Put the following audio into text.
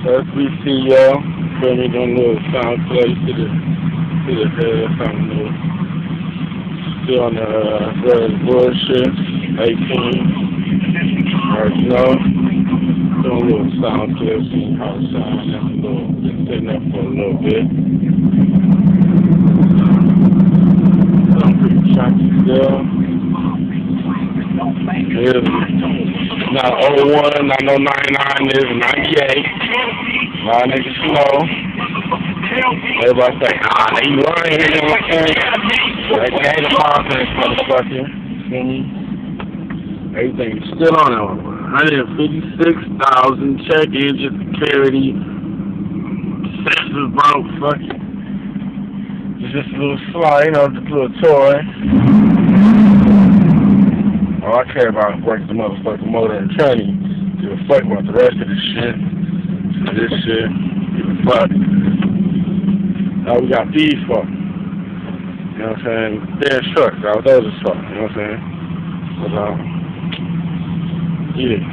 SBCO, feel me, them little sound plays to the head, something new. Still on the bullshit, 18, already know. Doing a little sound clips, see how it sounds, just a little, just sitting there for a little bit. I'm pretty choppy still. It's not 01, not no 99, it's 98. A lot of niggas slow. Everybody say, they lying, you know what I'm saying? Like, they ain't a confidence, motherfucker. See me? Everything's still on there. 156,000 check engine security. Sensors broke, fuck it. It's just a little slide, you know, just a little toy. All I care about is working the motherfucking motor and tranny. Give a fuck about the rest of this shit. This shit. Give a fuck. Now we got these fuck. You know what I'm saying? They're trucks. Those are fuck. You know what I'm saying? But, yeah.